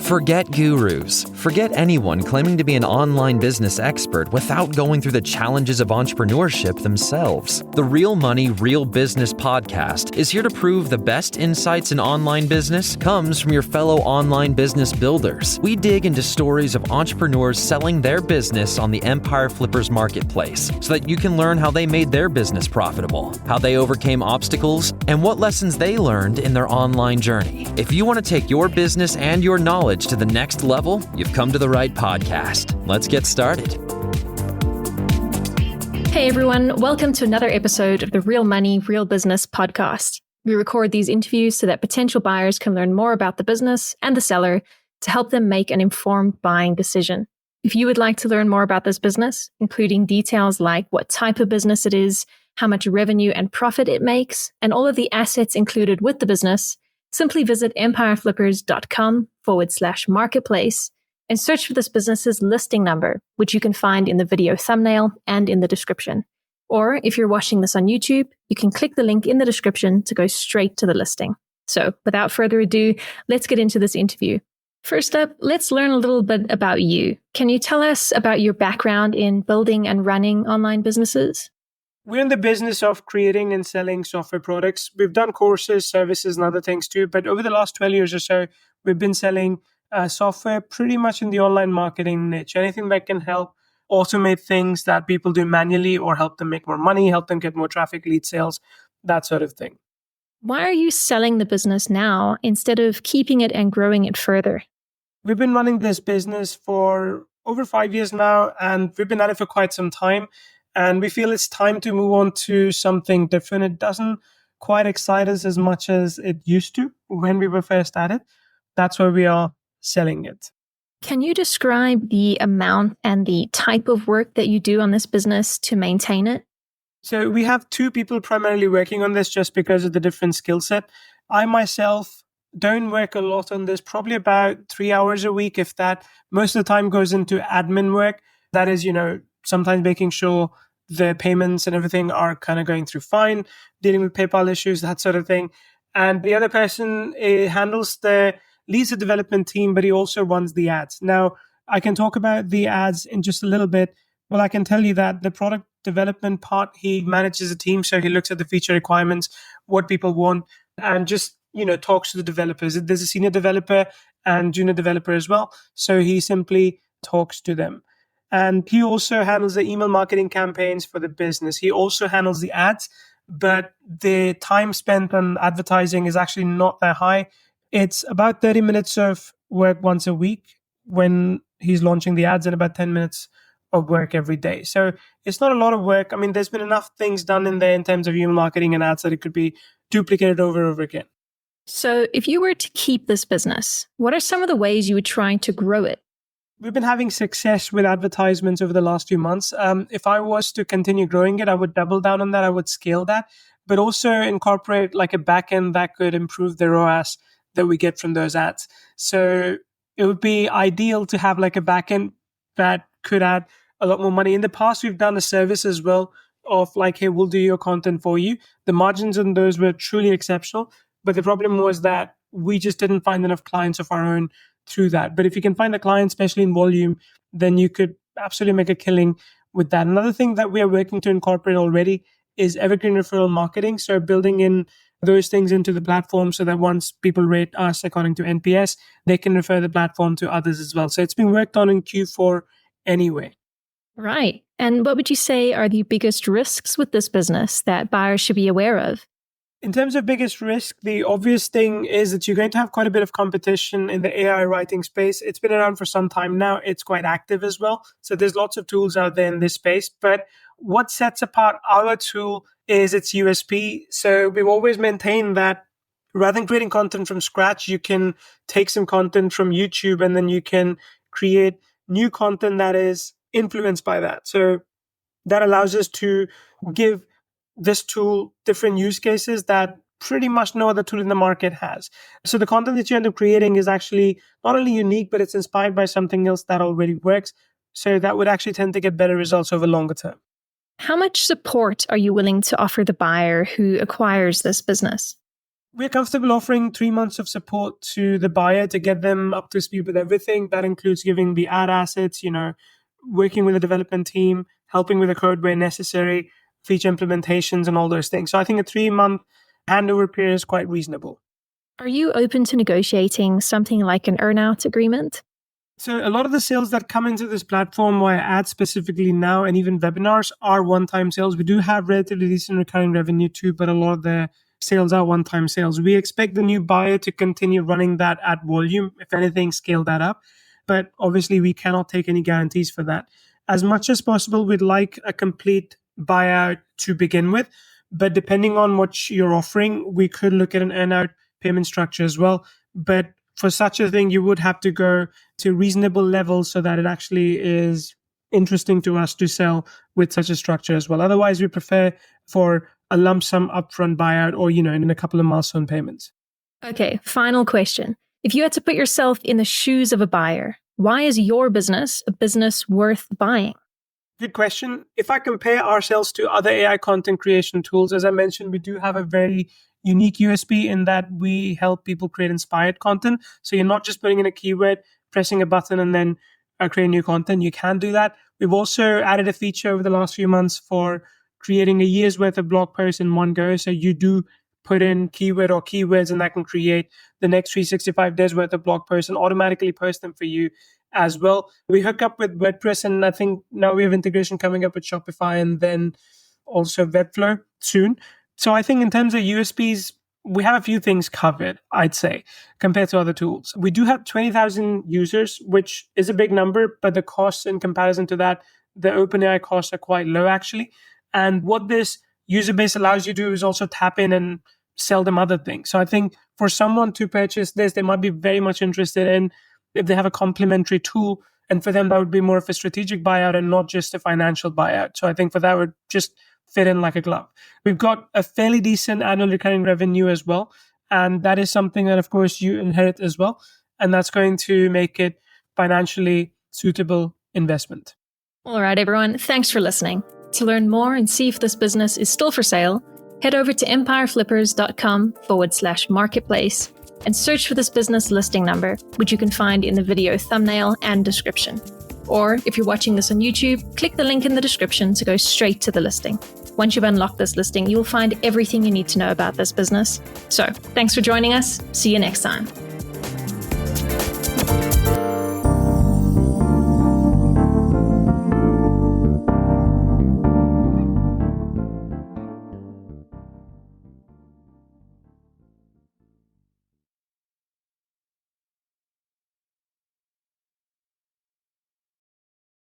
Forget gurus. Forget anyone claiming to be an online business expert without going through the challenges of entrepreneurship themselves. The Real Money, Real Business podcast is here to prove the best insights in online business comes from your fellow online business builders. We dig into stories of entrepreneurs selling their business on the Empire Flippers marketplace so that you can learn how they made their business profitable, how they overcame obstacles, and what lessons they learned in their online journey. If you want to take your business and your knowledge to the next level, you've come to the right podcast. Let's get started. Hey everyone, welcome to another episode of the Real Money, Real Business podcast. We record these interviews so that potential buyers can learn more about the business and the seller to help them make an informed buying decision. If you would like to learn more about this business, including details like what type of business it is, how much revenue and profit it makes, and all of the assets included with the business, simply visit empireflippers.com/marketplace and search for this business's listing number, which you can find in the video thumbnail and in the description. Or if you're watching this on YouTube, you can click the link in the description to go straight to the listing. So without further ado, let's get into this interview. First up, let's learn a little bit about you. Can you tell us about your background in building and running online businesses? We're in the business of creating and selling software products. We've done courses, services, and other things too. But over the last 12 years or so, we've been selling software pretty much in the online marketing niche. Anything that can help automate things that people do manually or help them make more money, help them get more traffic, lead sales, that sort of thing. Why are you selling the business now instead of keeping it and growing it further? We've been running this business for over 5 years now, and we've been at it for quite some time. And we feel it's time to move on to something different. It doesn't quite excite us as much as it used to when we were first at it. That's why we are selling it. Can you describe the amount and the type of work that you do on this business to maintain it? So we have two people primarily working on this just because of the different skill set. I myself don't work a lot on this, probably about 3 hours a week, if that. Most of the time goes into admin work. That is, sometimes making sure the payments and everything are kind of going through fine, dealing with PayPal issues, that sort of thing. And the other person leads the development team, but he also runs the ads. Now, I can talk about the ads in just a little bit. Well, I can tell you that the product development part, he manages a team. So he looks at the feature requirements, what people want, and just, talks to the developers. There's a senior developer and junior developer as well. So he simply talks to them. And he also handles the email marketing campaigns for the business. He also handles the ads, but the time spent on advertising is actually not that high. It's about 30 minutes of work once a week when he's launching the ads and about 10 minutes of work every day. So it's not a lot of work. I mean, there's been enough things done in there in terms of email marketing and ads that it could be duplicated over and over again. So if you were to keep this business, what are some of the ways you would try to grow it? We've been having success with advertisements over the last few months. If I was to continue growing it, I would double down on that. I would scale that, but also incorporate like a backend that could improve the ROAS that we get from those ads. So it would be ideal to have like a backend that could add a lot more money. In the past, we've done a service as well of like, hey, we'll do your content for you. The margins on those were truly exceptional. But the problem was that we just didn't find enough clients of our own through that. But if you can find a client, especially in volume, then you could absolutely make a killing with that. Another thing that we are working to incorporate already is evergreen referral marketing. So building in those things into the platform so that once people rate us according to NPS, they can refer the platform to others as well. So it's been worked on in Q4 anyway. Right. And what would you say are the biggest risks with this business that buyers should be aware of? In terms of biggest risk, the obvious thing is that you're going to have quite a bit of competition in the AI writing space. It's been around for some time now. It's quite active as well. So there's lots of tools out there in this space. But what sets apart our tool is its USP. So we've always maintained that rather than creating content from scratch, you can take some content from YouTube and then you can create new content that is influenced by that. So that allows us to give this tool different use cases that pretty much no other tool in the market has. So the content that you end up creating is actually not only unique, but it's inspired by something else that already works. So that would actually tend to get better results over longer term. How much support are you willing to offer the buyer who acquires this business? We're comfortable offering 3 months of support to the buyer to get them up to speed with everything. That includes giving the ad assets, working with the development team, helping with the code where necessary, feature implementations and all those things. So I think a 3-month handover period is quite reasonable. Are you open to negotiating something like an earn-out agreement? So a lot of the sales that come into this platform via ads specifically now and even webinars are one-time sales. We do have relatively decent recurring revenue too, but a lot of the sales are one-time sales. We expect the new buyer to continue running that at volume, if anything, scale that up. But obviously, we cannot take any guarantees for that. As much as possible, we'd like a complete buyout to begin with. But depending on what you're offering, we could look at an earn-out payment structure as well. But for such a thing, you would have to go to reasonable levels so that it actually is interesting to us to sell with such a structure as well. Otherwise, we prefer for a lump sum upfront buyout or, in a couple of milestone payments. Okay, final question. If you had to put yourself in the shoes of a buyer, why is your business a business worth buying? Good question. If I compare ourselves to other AI content creation tools, as I mentioned, we do have a very unique USP in that we help people create inspired content. So you're not just putting in a keyword, pressing a button, and then creating new content. You can do that. We've also added a feature over the last few months for creating a year's worth of blog posts in one go. So you do put in keyword or keywords, and that can create the next 365 days worth of blog posts and automatically post them for you as well. We hook up with WordPress, and I think now we have integration coming up with Shopify and then also Webflow soon. So I think in terms of USPs, we have a few things covered, I'd say, compared to other tools. We do have 20,000 users, which is a big number, but the costs in comparison to that, the OpenAI costs are quite low actually. And what this user base allows you to do is also tap in and sell them other things. So I think for someone to purchase this, they might be very much interested in if they have a complementary tool. And for them, that would be more of a strategic buyout and not just a financial buyout. So I think for that would just fit in like a glove. We've got a fairly decent annual recurring revenue as well. And that is something that, of course, you inherit as well. And that's going to make it financially suitable investment. All right, everyone. Thanks for listening. To learn more and see if this business is still for sale, head over to empireflippers.com/marketplace and search for this business listing number, which you can find in the video thumbnail and description. Or if you're watching this on YouTube, click the link in the description to go straight to the listing. Once you've unlocked this listing, you'll find everything you need to know about this business. So, thanks for joining us. See you next time.